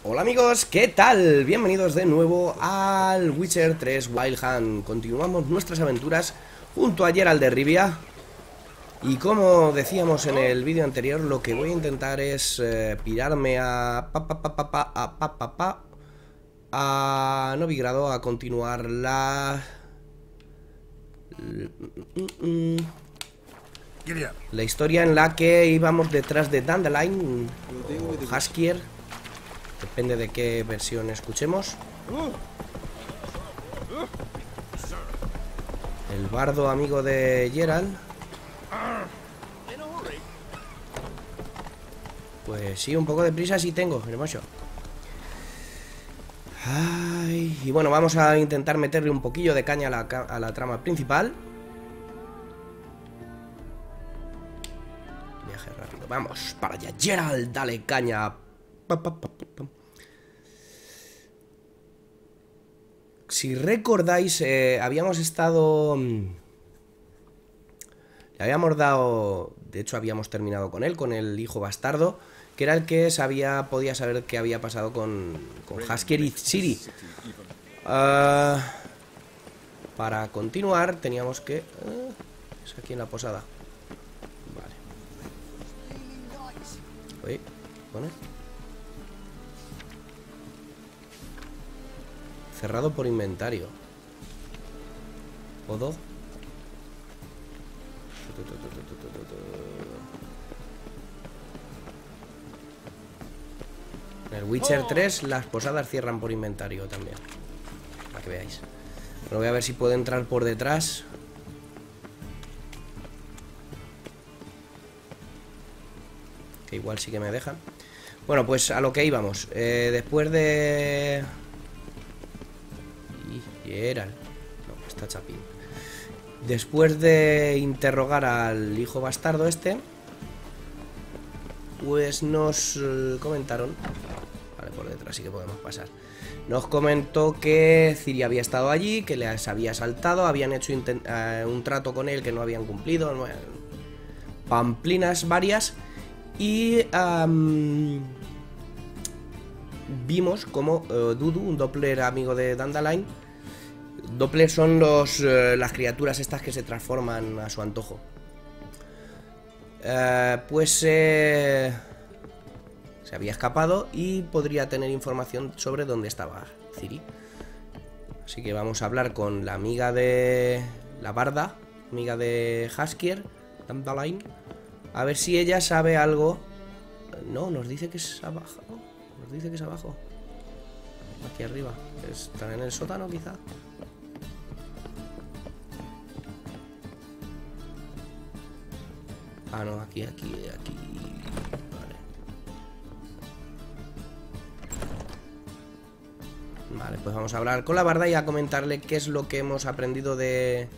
Hola amigos, ¿qué tal? Bienvenidos de nuevo al Witcher 3 Wild Hunt. Continuamos nuestras aventuras junto a Geralt de Rivia. Y como decíamos en el vídeo anterior, lo que voy a intentar es pirarme a Novigrado a continuar la historia en la que íbamos detrás de Dandelion o Haskier. Depende de qué versión escuchemos. El bardo amigo de Geralt. Pues sí, un poco de prisa sí tengo, hermoso. Ay, y bueno, vamos a intentar meterle un poquillo de caña a la trama principal. Viaje rápido, vamos para allá. Geralt, dale caña. Si recordáis, habíamos estado... Le habíamos dado... De hecho, habíamos terminado con él, con el hijo bastardo, que era el que podía saber qué había pasado con Haskier y Ciri. Para continuar, teníamos que... es aquí en la posada. Vale. Uy, ¿pone? Cerrado por inventario. ¿Puedo? En el Witcher 3 las posadas cierran por inventario también. Para que veáis. Pero voy a ver si puedo entrar por detrás. Que igual sí que me dejan. Bueno, pues a lo que íbamos. Después de... Geralt. No, está Chapín. Después de interrogar al hijo bastardo este, pues nos comentaron... Vale, por detrás sí que podemos pasar. Nos comentó que Ciri había estado allí, que les había asaltado, habían hecho un trato con él que no habían cumplido, pamplinas varias, y vimos como Dudu, un Doppler amigo de Dandelion. Doppler son las criaturas estas que se transforman a su antojo. Pues se había escapado y podría tener información sobre dónde estaba Ciri. Así que vamos a hablar con la amiga de... la barda, amiga de Haskier, Dandelion. A ver si ella sabe algo. No, nos dice que es abajo. Nos dice que es abajo. Aquí arriba. ¿Están en el sótano quizá? Ah, no, aquí. Vale. Vale, pues vamos a hablar con la barda y a comentarle qué es lo que hemos aprendido del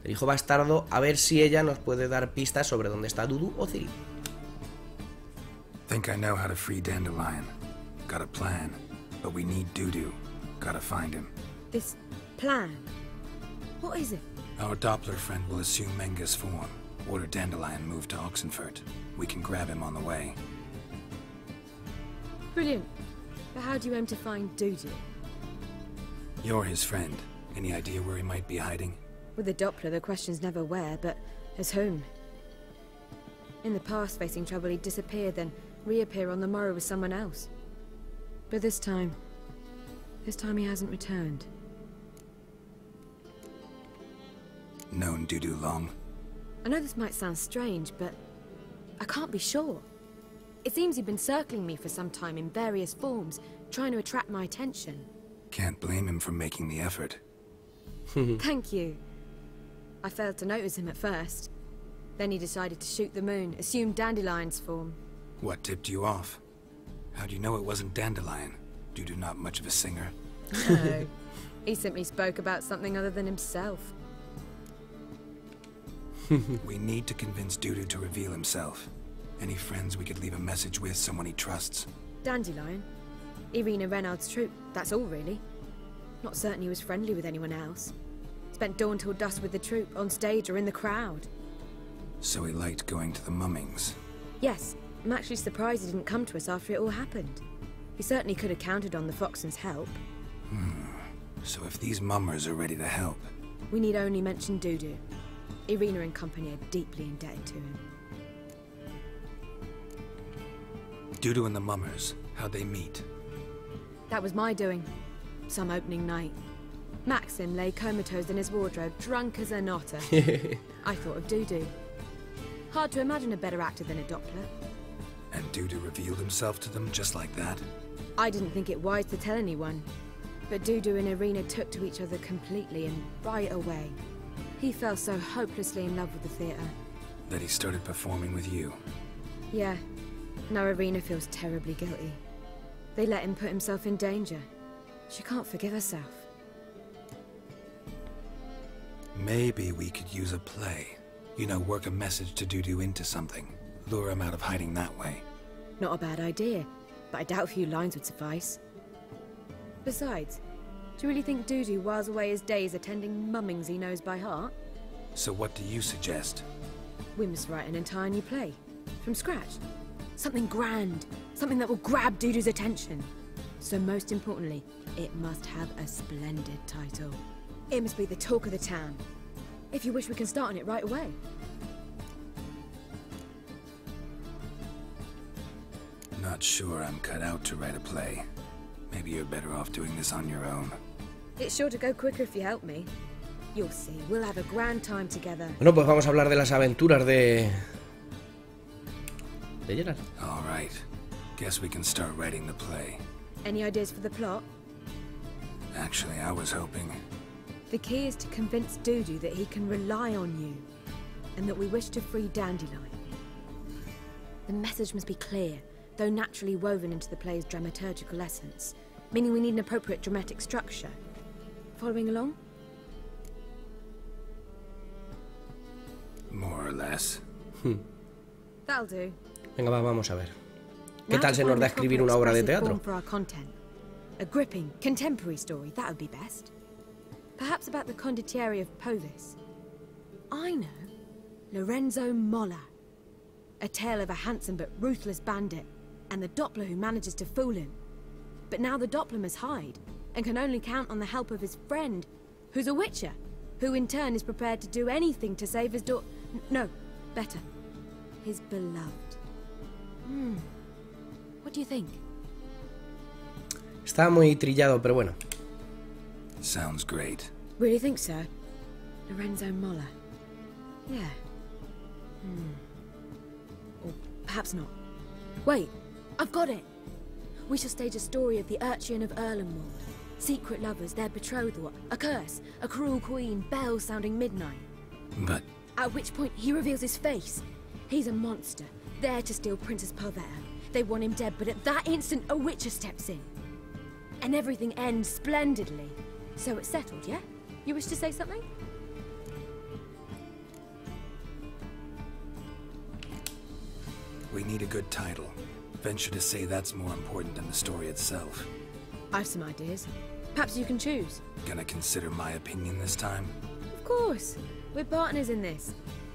hijo bastardo. A ver si ella nos puede dar pistas sobre dónde está Dudu o Ciri. Think I know how to free Dandelion. Got a plan, but we need Dudu. Gotta find him. This plan? What is it? Our Doppler friend will assume Menga's form. Order Dandelion moved to Oxenfurt. We can grab him on the way. Brilliant. But how do you aim to find Dudu? You're his friend. Any idea where he might be hiding? With the Doppler, the question's never where, but as whom. In the past, facing trouble, he'd disappear, then reappear on the morrow with someone else. But this time he hasn't returned. Known Dudu long? I know this might sound strange, but I can't be sure. It seems he'd been circling me for some time in various forms, trying to attract my attention. Can't blame him for making the effort. Thank you. I failed to notice him at first. Then he decided to shoot the moon, assumed Dandelion's form. What tipped you off? How'd you know it wasn't Dandelion? Dudu not much of a singer. No. He simply spoke about something other than himself. We need to convince Dudu to reveal himself. Any friends we could leave a message with, someone he trusts? Dandelion? Irina Reynard's troupe, that's all really. Not certain he was friendly with anyone else. Spent dawn till dusk with the troupe, on stage or in the crowd. So he liked going to the mummings. Yes, I'm actually surprised he didn't come to us after it all happened. He certainly could have counted on the Foxen's help. So if these mummers are ready to help... We need only mention Dudu. Irina and company are deeply indebted to him. Dudu and the mummers, how'd they meet? That was my doing. Some opening night. Maxim lay comatose in his wardrobe, drunk as an otter. I thought of Dudu. Hard to imagine a better actor than a Doppler. And Dudu revealed himself to them just like that? I didn't think it wise to tell anyone. But Dudu and Irina took to each other completely and right away. He fell so hopelessly in love with the theatre. That he started performing with you? Yeah. Now Irina feels terribly guilty. They let him put himself in danger. She can't forgive herself. Maybe we could use a play. You know, work a message to Dudu into something. Lure him out of hiding that way. Not a bad idea, but I doubt a few lines would suffice. Besides, do you really think Dudu whiles away his days attending mummings he knows by heart? So what do you suggest? We must write an entire new play. From scratch. Something grand. Something that will grab Dudu's attention. So most importantly, it must have a splendid title. It must be the talk of the town. If you wish, we can start on it right away. Not sure I'm cut out to write a play. Maybe you're better off doing this on your own. It's sure to go quicker if you help me. You'll see, we'll have a grand time together. Bueno, pues vamos a hablar de las aventuras de Geralt. All right. Guess we can start writing the play. Any ideas for the plot? Actually, I was hoping... The key is to convince Dudu that he can rely on you, and that we wish to free Dandelion. The message must be clear, though naturally woven into the play's dramaturgical essence, meaning we need an appropriate dramatic structure. Following along? More or less. That'll do. Venga, vamos a ver. ¿Qué tal se nos da escribir una obra de teatro? For our content. A gripping, contemporary story, that would be best. Perhaps about the condottieri of Povis. I know. Lorenzo Molla. A tale of a handsome but ruthless bandit, and the Doppler who manages to fool him. But now the Doppler must hide, and can only count on the help of his friend, who's a witcher, who in turn is prepared to do anything to save his no, better. His beloved. What do you think? Está muy trillado, pero bueno. Sounds great. Really think so? Lorenzo Molla. Yeah. Or perhaps not. Wait, I've got it! We shall stage a story of the urchin of Erlenwald. Secret lovers, their betrothal, a curse, a cruel queen, bells sounding midnight. But... At which point he reveals his face. He's a monster, there to steal Princess Pavetta. They want him dead, but at that instant a witcher steps in. And everything ends splendidly. So it's settled, yeah? You wish to say something? We need a good title. Venture to say that's more important than the story itself. I've some ideas. Perhaps you can choose. Gonna consider my opinion this time? Of course. We're partners in this.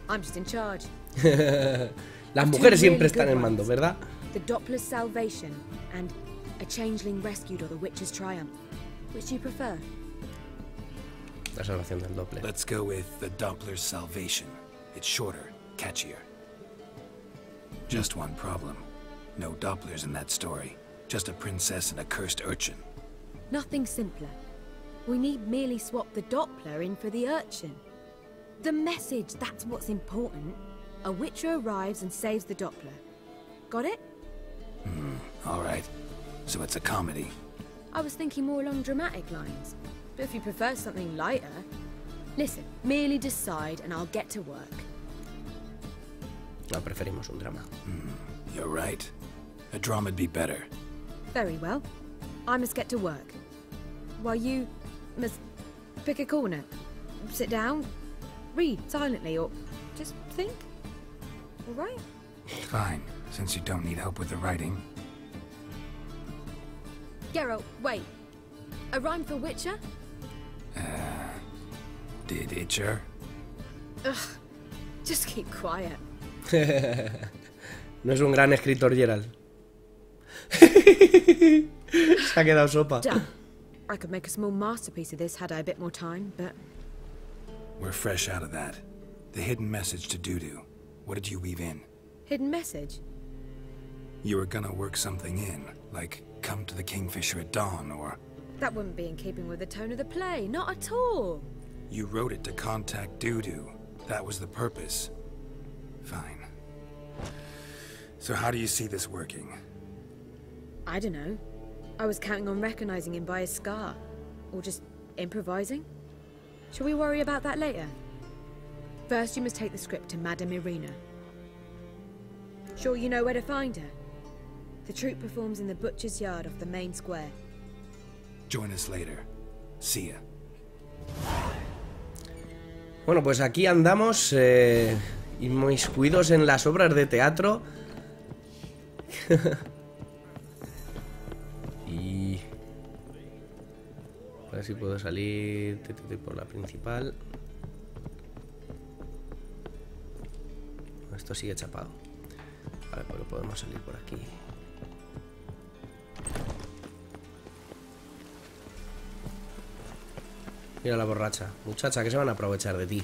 I'm just in charge. Las mujeres siempre están en mando, ¿verdad? The Doppler's salvation and a changeling rescued or the witch's triumph. Which do you prefer? La salvación del Doppler. Let's go with the Doppler's salvation. It's shorter, catchier. Just one problem. No Dopplers in that story. Just a princess and a cursed urchin. Nothing simpler. We need merely swap the Doppler in for the urchin. The message, that's what's important. A witcher arrives and saves the Doppler. Got it? All right. So it's a comedy. I was thinking more along dramatic lines. But if you prefer something lighter... Listen, merely decide and I'll get to work. No, preferimos un drama. You're right. A drama'd be better. Very well. I must get to work. While you must pick a corner. Sit down, read silently, or just think. All right? Fine, since you don't need help with the writing. Geralt, wait. A rhyme for Witcher? Did Itcher? Ugh, just keep quiet. No es un gran escritor, Geralt. Se ha quedado sopa. Damn. I could make a small masterpiece of this had I a bit more time, but... We're fresh out of that. The hidden message to Dudu. What did you weave in? Hidden message? You were gonna work something in, like come to the Kingfisher at dawn, or... That wouldn't be in keeping with the tone of the play, not at all. You wrote it to contact Dudu. That was the purpose. Fine. So how do you see this working? I don't know. I was counting on recognizing him by his scar. Or just improvising. Shall we worry about that later? First, you must take the script to Madame Irina. Sure you know where to find her? The troupe performs in the butcher's yard off the main square. Join us later. See ya. Bueno, pues aquí andamos inmiscuidos en las obras de teatro. Y... a ver si puedo salir por la principal. Esto sigue chapado. Vale, porque podemos salir por aquí. Mira la borracha. Muchacha, que se van a aprovechar de ti.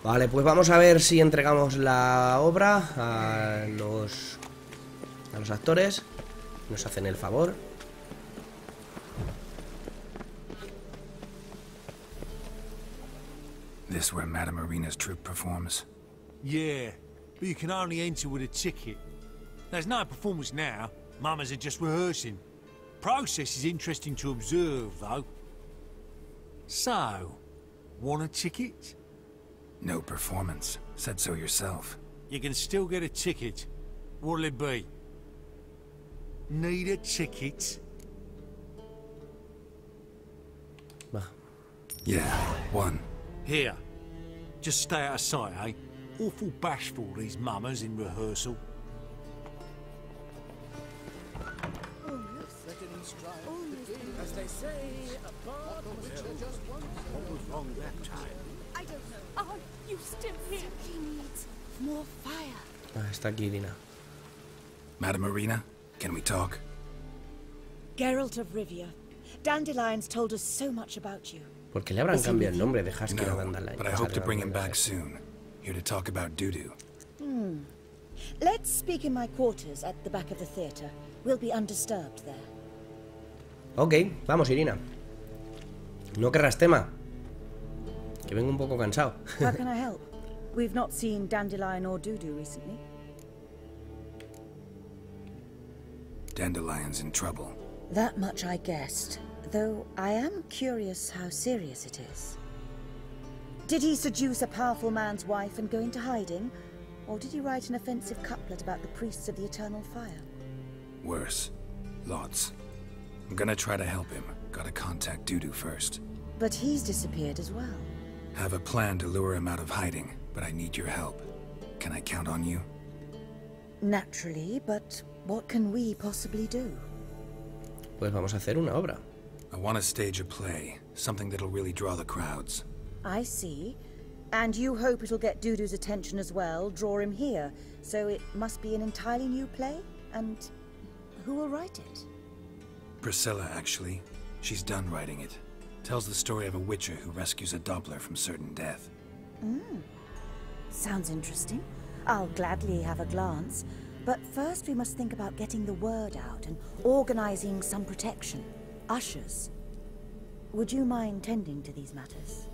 Vale, pues vamos a ver si entregamos la obra a los actores. Nos hacen el favor. This where Madame Irina's troupe performs? Yeah, but you can only enter with a ticket. There's no performance now. Mamas are just rehearsing. Process is interesting to observe, though. So, want a ticket? No performance. Said so yourself. You can still get a ticket. What'll it be? Need a ticket? Yeah, one. Here. Just stay out of sight, eh? Awful bashful, these mamas in rehearsal. I don't know. Are you still here? He needs more fire. Ah, está aquí Irina. Madame Irina, can we talk? Geralt of Rivia. Dandelions told us so much about you. ¿Por qué le habrán cambiado el nombre de Husky a No, Dandelion? but I hope to bring him back soon. Here to talk about Dudu. Let's speak in my quarters at the back of the theatre. We'll be undisturbed there. Ok, vamos Irina. No querrás tema. Que vengo un poco cansado. How can I help? We've not seen Dandelion or Dudu recently. Dandelion's in trouble. That much I guessed, though I am curious how serious it is. Did he seduce a powerful man's wife and go into hiding? Or did he write an offensive couplet about the priests of the eternal fire? Worse. Lots. I'm gonna try to help him. Gotta contact Dudu first. But he's disappeared as well. Have a plan to lure him out of hiding, but I need your help. Can I count on you? Naturally, but what can we possibly do? Pues vamos a hacer una obra. I want to stage a play. Something that'll really draw the crowds. I see. And you hope it'll get Dudu's attention as well, draw him here. So it must be an entirely new play? And who will write it? Priscilla, actually. She's done writing it. Tells the story of a witcher who rescues a Doppler from certain death. Sounds interesting. I'll gladly have a glance. But first we must think about getting the word out and organizing some protection. Ushers. Would you mind tending to these matters?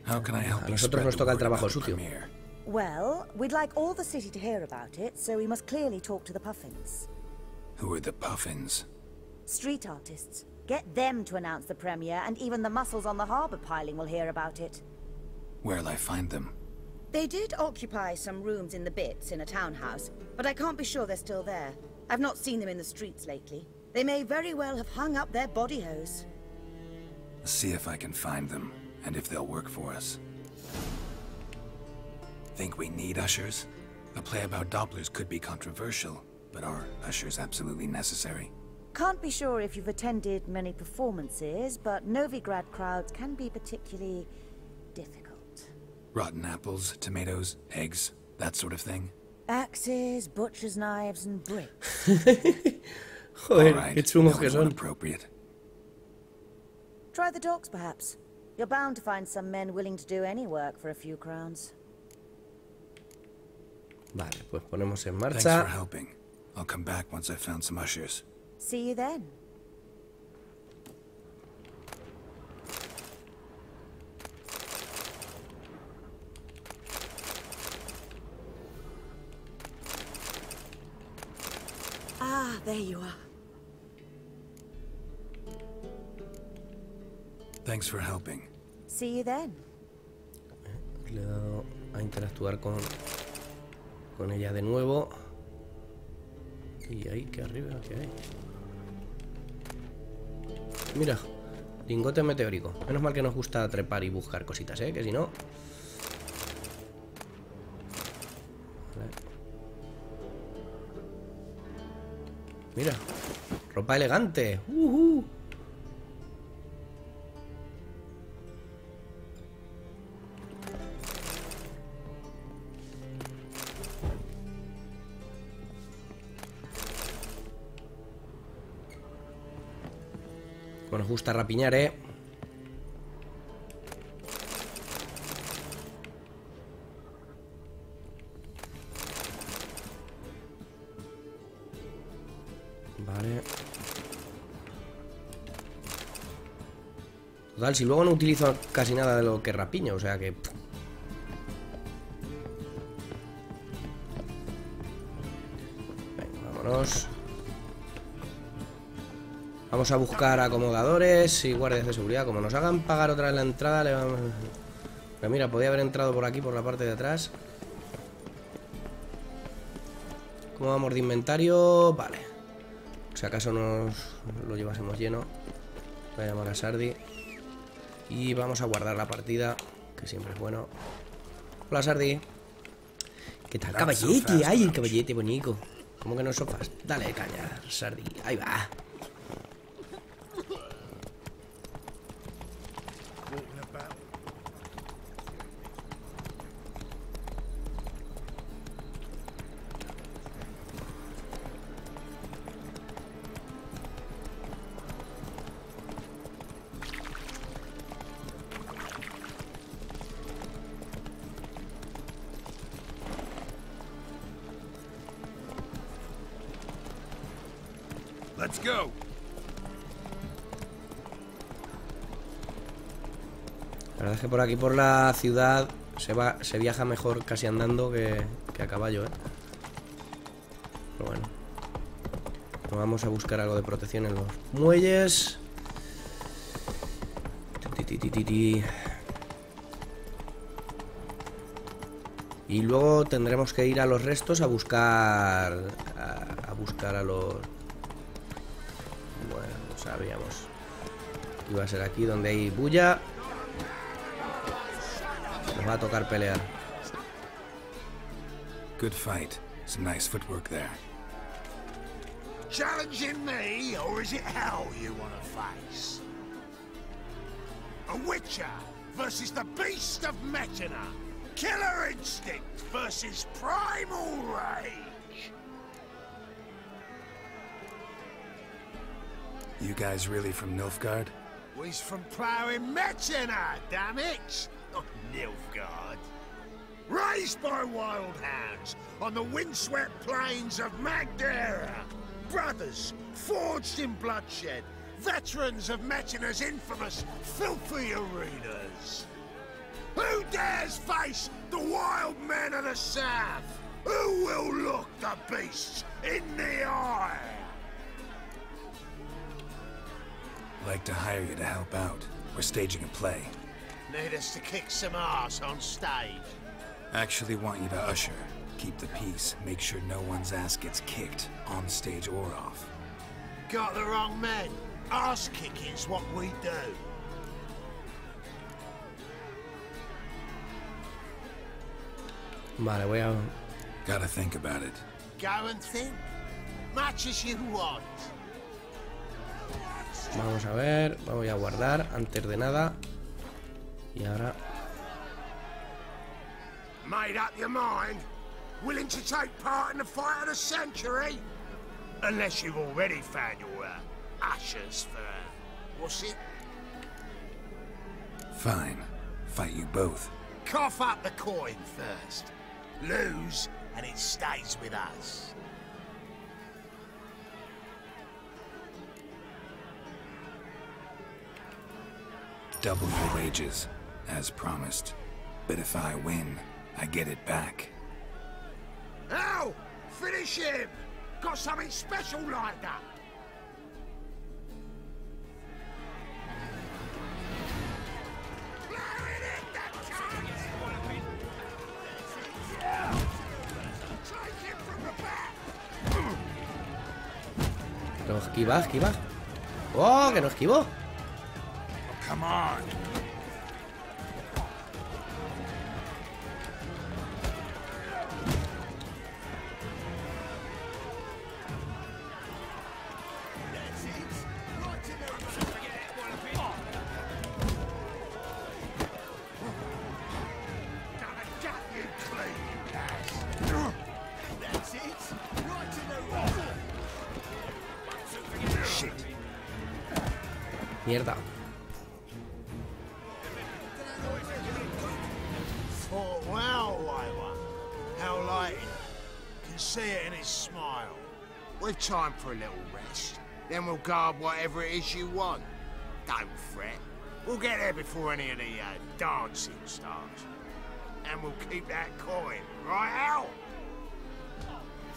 How can I help A you nosotros spread nos the toca el word trabajo about the sucio. premiere? Well, we'd like all the city to hear about it, so we must clearly talk to the Puffins. Who are the Puffins? Street artists. Get them to announce the premiere, and even the muscles on the harbour piling will hear about it. Where'll I find them? They did occupy some rooms in the Bits in a townhouse, but I can't be sure they're still there. I've not seen them in the streets lately. They may very well have hung up their body hose. See if I can find them, and if they'll work for us. Think we need ushers? A play about Dopplers could be controversial, but are ushers absolutely necessary? Can't be sure if you've attended many performances, but Novigrad crowds can be particularly difficult. Rotten apples, tomatoes, eggs. that sort of thing? Axes, butcher's knives, and bricks. Joder, All right, qué chungos now que it's one son. appropriate. Try the docks, perhaps. You're bound to find some men willing to do any work for a few crowns. Vale, pues ponemos en Thanks for marcha. helping. I'll come back once I've found some ushers. See you then. Ah, there you are. Thanks for helping. See you then. Le he dado a interactuar con ella de nuevo. Y ahí, que arriba, que hay. Mira, lingote meteórico. Menos mal que nos gusta trepar y buscar cositas, que si no... Vale. Mira, ropa elegante. Como nos gusta rapiñar, Vale. Total, si luego no utilizo casi nada de lo que rapiño, o sea que... Venga, vámonos. Vamos a buscar acomodadores y guardias de seguridad. Como nos hagan pagar otra vez la entrada, le vamos... Pero mira, podía haber entrado por aquí, por la parte de atrás. ¿Cómo vamos de inventario? Vale. Si acaso nos lo llevásemos lleno. Voy a llamar a Sardi. Y vamos a guardar la partida, que siempre es bueno. Hola, Sardi. ¿Qué tal, caballete? ¡Ay, el caballete bonito! ¿Cómo que no sofás? Dale caña, Sardi. Ahí va. Let's go. La verdad es que por aquí, por la ciudad, se viaja mejor casi andando que a caballo, Pero bueno. Nos vamos a buscar algo de protección en los muelles. Y luego tendremos que ir a los restos a buscar a los... Bueno, no sabíamos. Iba a ser aquí donde hay bulla. Nos va a tocar pelear. Good fight. Some nice footwork there. Challenging me, or is it hell you want to face? A witcher versus the beast of Metina. Killer instinct versus primal rage. You guys really from Nilfgaard? We's from ploughing Metina, damn it! Not Nilfgaard. Raised by wild hounds on the windswept plains of Magdera. Brothers forged in bloodshed. Veterans of Metina's infamous filthy arenas. Who dares face the wild men of the south? Who will look the beasts in the eye? Like to hire you to help out. We're staging a play. Need us to kick some ass on stage. Actually want you to usher. Keep the peace. Make sure no one's ass gets kicked, on stage or off. Got the wrong men. Ass kicking's what we do. Vale, voy a... Gotta think about it. Go and think. Much as you want. Vamos a ver, voy a guardar antes de nada. Y ahora... Made up your mind? Willing to take part in the fight of the century? Unless you've already found your ushers for... what's it? Fine. Fight you both. Cough up the coin first. Lose, and it stays with us. Double your wages, as promised. But if I win, I get it back. Ow! Finish him! Got something special like that! Pero esquiva, esquiva. ¡Oh, que no esquivó! Oh, come on! Mierda. Oh, well, how light. Can see it in his smile. We've time for a little rest. Then we'll guard whatever it is you want. Don't fret. We'll get there before any of the dancing starts. And we'll keep that coin, right out?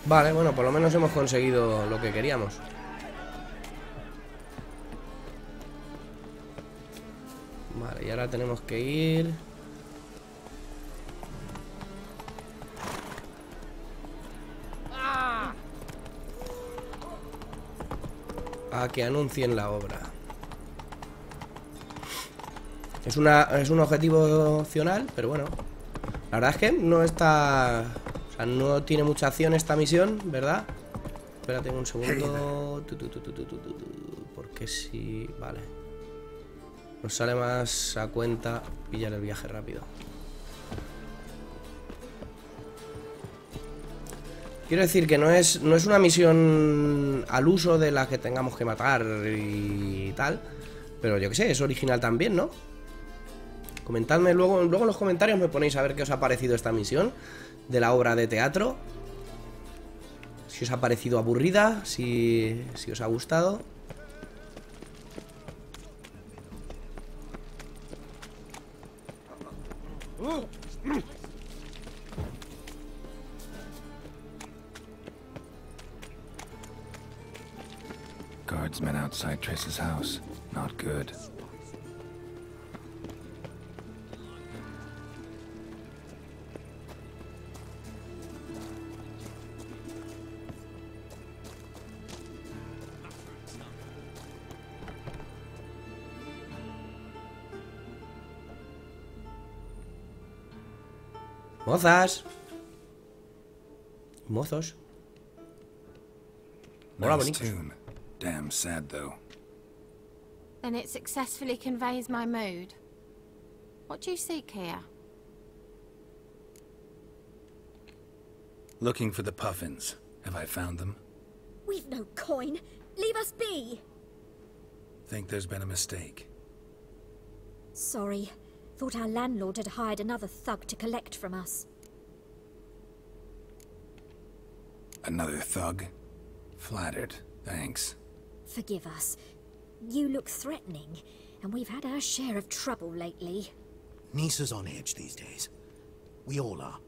Vale, bueno, por lo menos hemos conseguido lo que queríamos. Vale, y ahora tenemos que ir... a que anuncien la obra. Es un objetivo opcional, pero bueno. La verdad es que no está... O sea, no tiene mucha acción esta misión, ¿verdad? Espérate un segundo. Porque si... Vale. Nos sale más a cuenta pillar el viaje rápido. Quiero decir que no es una misión al uso de la que tengamos que matar y tal. Pero yo que sé, es original también, ¿no? Comentadme luego en los comentarios, me ponéis a ver qué os ha parecido esta misión de la obra de teatro. Si os ha parecido aburrida, si os ha gustado. Guardsmen outside Trace's house. Not good. Mozas. Mozos. Hola, Nice bonitos. tune. Damn sad though. Then it successfully conveys my mood. What do you seek here? Looking for the puffins. Have I found them? We've no coin. Leave us be. Think there's been a mistake. Sorry. Thought our landlord had hired another thug to collect from us. Another thug? Flattered. Thanks. Forgive us. You look threatening, and we've had our share of trouble lately. Nisa's on edge these days. We all are.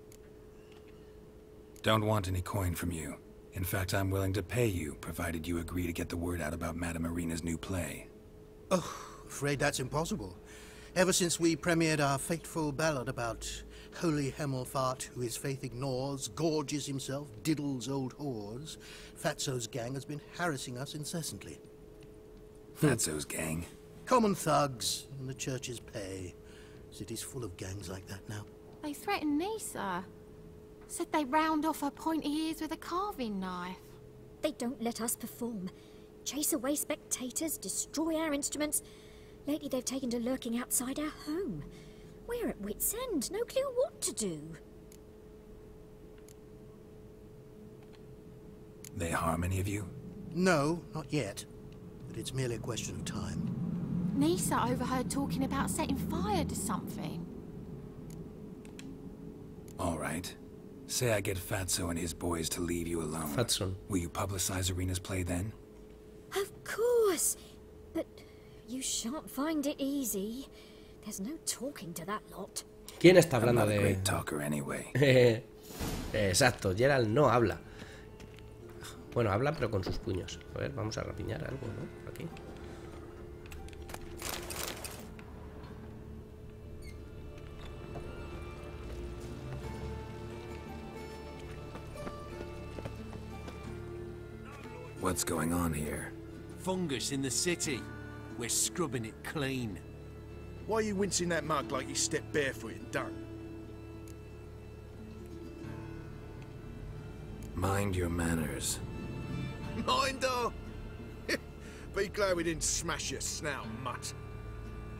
Don't want any coin from you. In fact, I'm willing to pay you, provided you agree to get the word out about Madame Irina's new play. Oh, afraid that's impossible. Ever since we premiered our fateful ballad about Holy Hemelfart, who his faith ignores, gorges himself, diddles old whores, Fatso's gang has been harassing us incessantly. Fatso's gang? Common thugs in the church's pay. City's full of gangs like that now. They threatened Nisa. Said they round off her pointy ears with a carving knife. They don't let us perform. Chase away spectators, destroy our instruments. Lately they've taken to lurking outside our home. We're at wit's end, no clue what to do. They harm any of you? No, not yet. But it's merely a question of time. Nisa overheard talking about setting fire to something. All right. Say I get Fatso and his boys to leave you alone. Fatson. Will you publicize Irina's play then? Of course. But you shan't find it easy. There's no talking to that lot. ¿Quién está I'm hablando not a de...? great talker anyway. Exacto, Geralt no habla. Bueno, habla pero con sus puños. A ver, vamos a rapiñar algo, ¿no? Por aquí. What's going on here? Fungus in the city. We're scrubbing it clean. Why are you wincing that mug like you stepped barefoot in dung? Mind your manners. Mind her? Be glad we didn't smash your snout, mutt.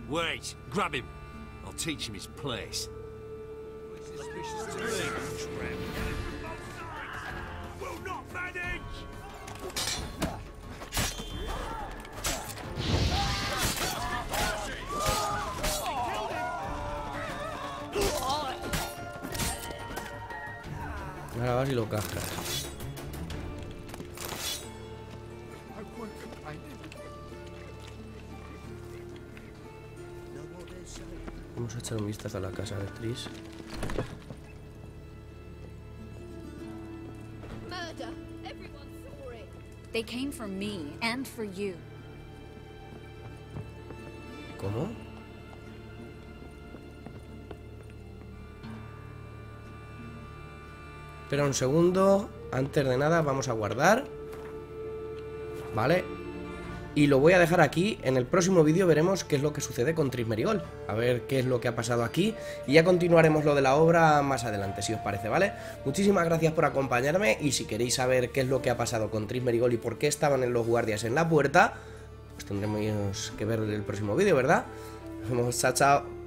Wait, grab him. I'll teach him his place. Will not manage! Ahora vas y lo cascas. Vamos a echar un vistazo a la casa de Tris. Murder! Everyone saw it. They came for me and for you. ¿Cómo? Espera un segundo. Antes de nada vamos a guardar. Vale. Y lo voy a dejar aquí. En el próximo vídeo veremos qué es lo que sucede con Tris Merigold. A ver qué es lo que ha pasado aquí. Y ya continuaremos lo de la obra más adelante, si os parece, ¿vale? Muchísimas gracias por acompañarme. Y si queréis saber qué es lo que ha pasado con Tris Merigold y por qué estaban en los guardias en la puerta, pues tendremos que ver el próximo vídeo, ¿verdad? Nos vemos, chao, chao.